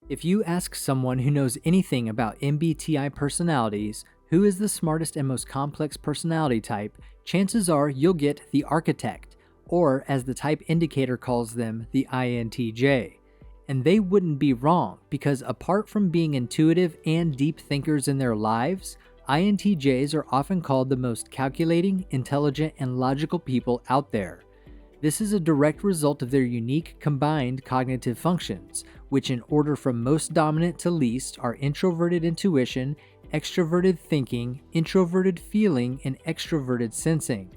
If you ask someone who knows anything about MBTI personalities, who is the smartest and most complex personality type, chances are you'll get the architect, or as the type indicator calls them, the INTJ. And they wouldn't be wrong, because apart from being intuitive and deep thinkers in their lives, INTJs are often called the most calculating, intelligent, and logical people out there. This is a direct result of their unique combined cognitive functions, which in order from most dominant to least are introverted intuition, extroverted thinking, introverted feeling, and extroverted sensing.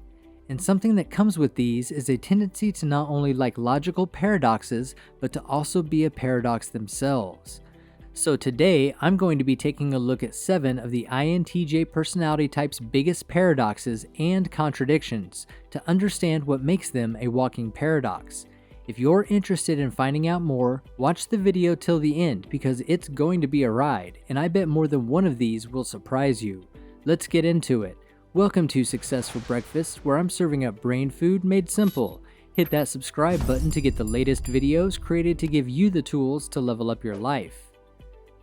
And something that comes with these is a tendency to not only like logical paradoxes, but to also be a paradox themselves. So today, I'm going to be taking a look at 7 of the INTJ personality type's biggest paradoxes and contradictions to understand what makes them a walking paradox. If you're interested in finding out more, watch the video till the end because it's going to be a ride, and I bet more than one of these will surprise you. Let's get into it. Welcome to Success for Breakfast, where I'm serving up brain food made simple. Hit that subscribe button to get the latest videos created to give you the tools to level up your life.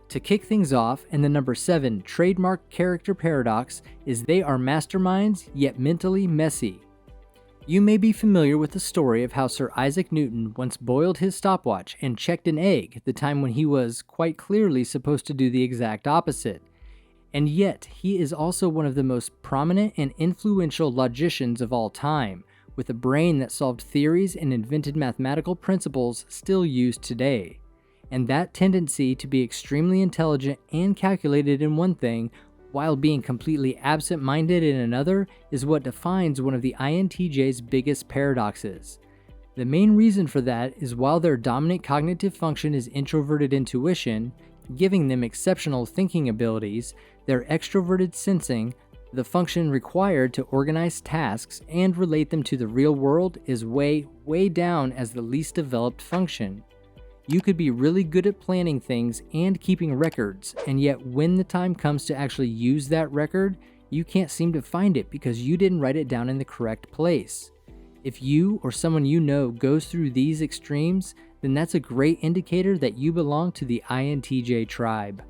To kick things off, and the number 7 trademark character paradox is they are masterminds yet mentally messy. You may be familiar with the story of how Sir Isaac Newton once boiled his stopwatch and checked an egg at the time when he was quite clearly supposed to do the exact opposite. And yet, he is also one of the most prominent and influential logicians of all time, with a brain that solved theories and invented mathematical principles still used today. And that tendency to be extremely intelligent and calculated in one thing, while being completely absent-minded in another, is what defines one of the INTJ's biggest paradoxes. The main reason for that is while their dominant cognitive function is introverted intuition, giving them exceptional thinking abilities, their extroverted sensing, the function required to organize tasks and relate them to the real world, is way down as the least developed function. You could be really good at planning things and keeping records, and yet when the time comes to actually use that record, you can't seem to find it because you didn't write it down in the correct place. If you or someone you know goes through these extremes, then that's a great indicator that you belong to the INTJ tribe.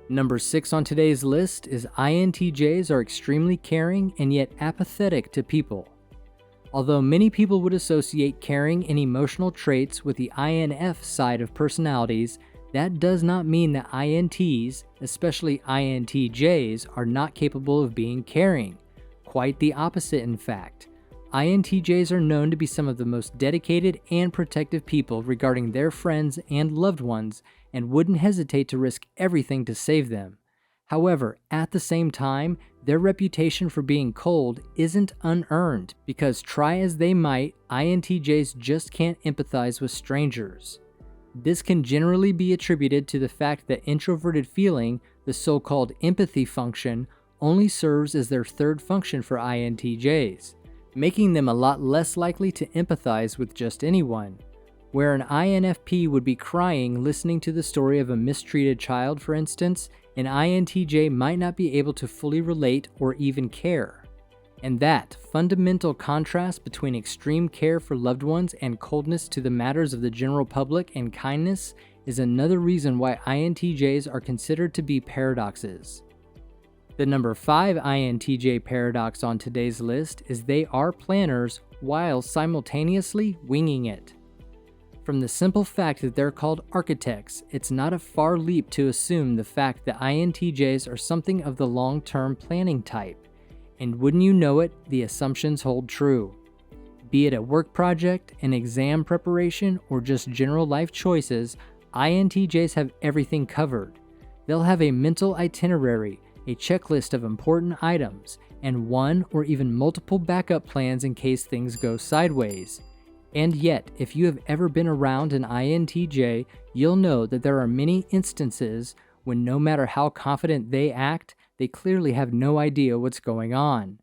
Number 6 on today's list is INTJs are extremely caring and yet apathetic to people. Although many people would associate caring and emotional traits with the INF side of personalities, that does not mean that INTs, especially INTJs, are not capable of being caring. Quite the opposite, in fact. INTJs are known to be some of the most dedicated and protective people regarding their friends and loved ones, and wouldn't hesitate to risk everything to save them. However, at the same time, their reputation for being cold isn't unearned because try as they might, INTJs just can't empathize with strangers. This can generally be attributed to the fact that introverted feeling, the so-called empathy function, only serves as their third function for INTJs, making them a lot less likely to empathize with just anyone. Where an INFP would be crying listening to the story of a mistreated child, for instance, an INTJ might not be able to fully relate or even care. And that fundamental contrast between extreme care for loved ones and coldness to the matters of the general public and kindness is another reason why INTJs are considered to be paradoxes. The number 5 INTJ paradox on today's list is they are planners while simultaneously winging it. From the simple fact that they're called architects, it's not a far leap to assume the fact that INTJs are something of the long-term planning type. And wouldn't you know it, the assumptions hold true. Be it a work project, an exam preparation, or just general life choices, INTJs have everything covered. They'll have a mental itinerary, a checklist of important items, and one or even multiple backup plans in case things go sideways. And yet, if you have ever been around an INTJ, you'll know that there are many instances when no matter how confident they act, they clearly have no idea what's going on.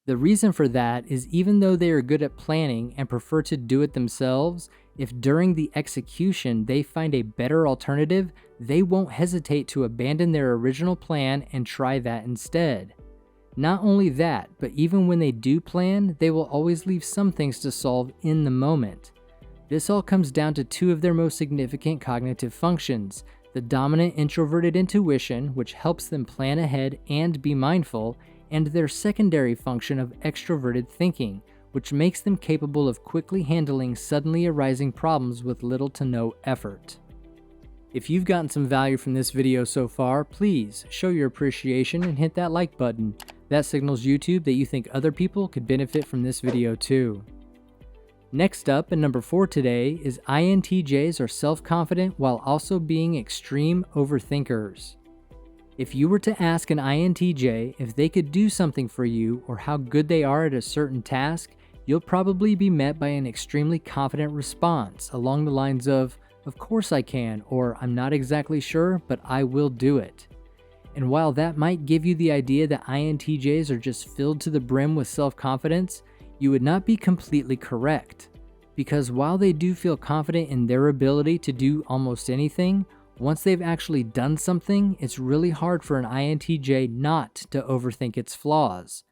The reason for that is even though they are good at planning and prefer to do it themselves, if during the execution they find a better alternative, they won't hesitate to abandon their original plan and try that instead. Not only that, but even when they do plan, they will always leave some things to solve in the moment. This all comes down to 2 of their most significant cognitive functions, the dominant introverted intuition, which helps them plan ahead and be mindful, and their secondary function of extroverted thinking, which makes them capable of quickly handling suddenly arising problems with little to no effort. If you've gotten some value from this video so far, please show your appreciation and hit that like button. That signals YouTube that you think other people could benefit from this video too. Next up, and number 4 today, is INTJs are self-confident while also being extreme overthinkers. If you were to ask an INTJ if they could do something for you or how good they are at a certain task, you'll probably be met by an extremely confident response along the lines of course I can," or "I'm not exactly sure, but I will do it." And while that might give you the idea that INTJs are just filled to the brim with self-confidence, you would not be completely correct. Because while they do feel confident in their ability to do almost anything, once they've actually done something, it's really hard for an INTJ not to overthink its flaws.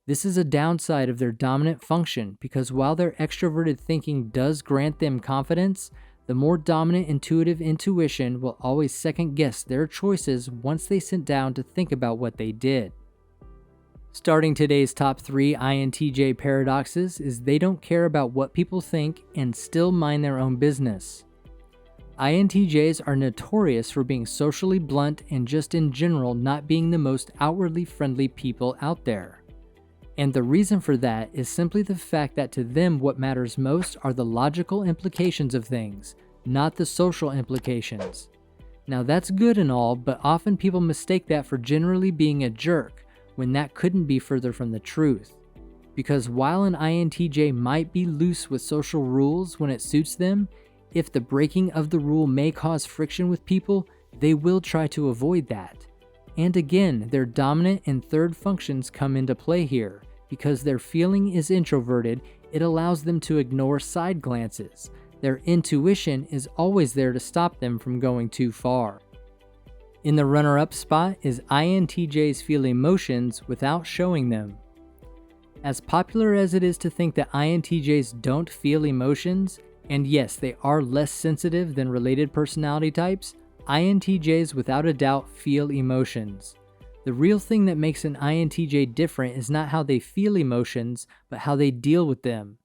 This is a downside of their dominant function because while their extroverted thinking does grant them confidence, the more dominant intuitive intuition will always second-guess their choices once they sit down to think about what they did. Starting today's top 3 INTJ paradoxes is they don't care about what people think and still mind their own business. INTJs are notorious for being socially blunt and just in general not being the most outwardly friendly people out there. And the reason for that is simply the fact that to them what matters most are the logical implications of things, not the social implications. Now that's good and all, but often people mistake that for generally being a jerk, when that couldn't be further from the truth. Because while an INTJ might be loose with social rules when it suits them, if the breaking of the rule may cause friction with people, they will try to avoid that. And again, their dominant and third functions come into play here. Because their feeling is introverted, it allows them to ignore side glances. Their intuition is always there to stop them from going too far. In the runner-up spot is INTJs feel emotions without showing them. As popular as it is to think that INTJs don't feel emotions, and yes, they are less sensitive than related personality types, INTJs without a doubt feel emotions. The real thing that makes an INTJ different is not how they feel emotions, but how they deal with them.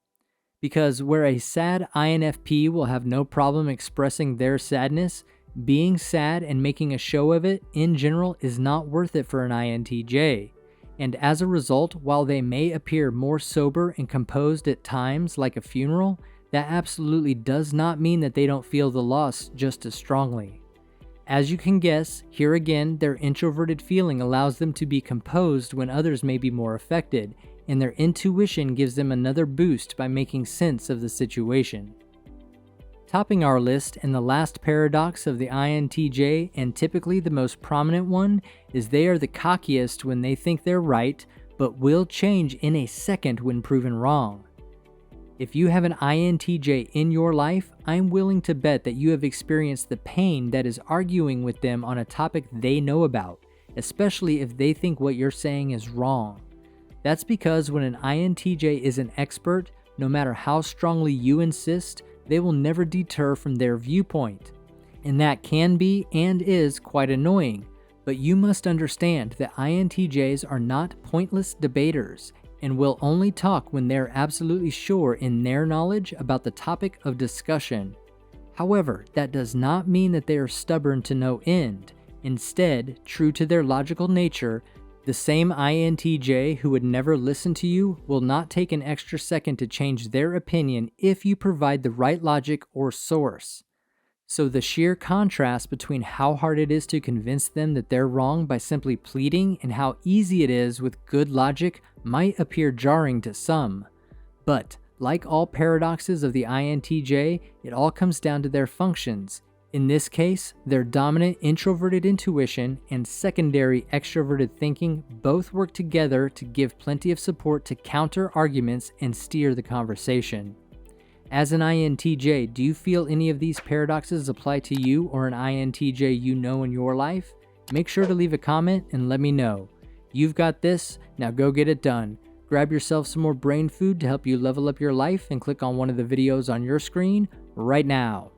Because where a sad INFP will have no problem expressing their sadness, being sad and making a show of it in general is not worth it for an INTJ. And as a result, while they may appear more sober and composed at times like a funeral, that absolutely does not mean that they don't feel the loss just as strongly. As you can guess, here again, their introverted feeling allows them to be composed when others may be more affected, and their intuition gives them another boost by making sense of the situation. Topping our list, and the last paradox of the INTJ, and typically the most prominent one, is they are the cockiest when they think they're right, but will change in a second when proven wrong. If you have an INTJ in your life, I'm willing to bet that you have experienced the pain that is arguing with them on a topic they know about, especially if they think what you're saying is wrong. That's because when an INTJ is an expert, no matter how strongly you insist, they will never deter from their viewpoint. And that can be and is quite annoying, but you must understand that INTJs are not pointless debaters and will only talk when they're absolutely sure in their knowledge about the topic of discussion. However, that does not mean that they are stubborn to no end. Instead, true to their logical nature, the same INTJ who would never listen to you will not take an extra second to change their opinion if you provide the right logic or source. So the sheer contrast between how hard it is to convince them that they're wrong by simply pleading and how easy it is with good logic might appear jarring to some. But, like all paradoxes of the INTJ, it all comes down to their functions. In this case, their dominant introverted intuition and secondary extroverted thinking both work together to give plenty of support to counter arguments and steer the conversation. As an INTJ, do you feel any of these paradoxes apply to you or an INTJ you know in your life? Make sure to leave a comment and let me know. You've got this, now go get it done. Grab yourself some more brain food to help you level up your life and click on one of the videos on your screen right now.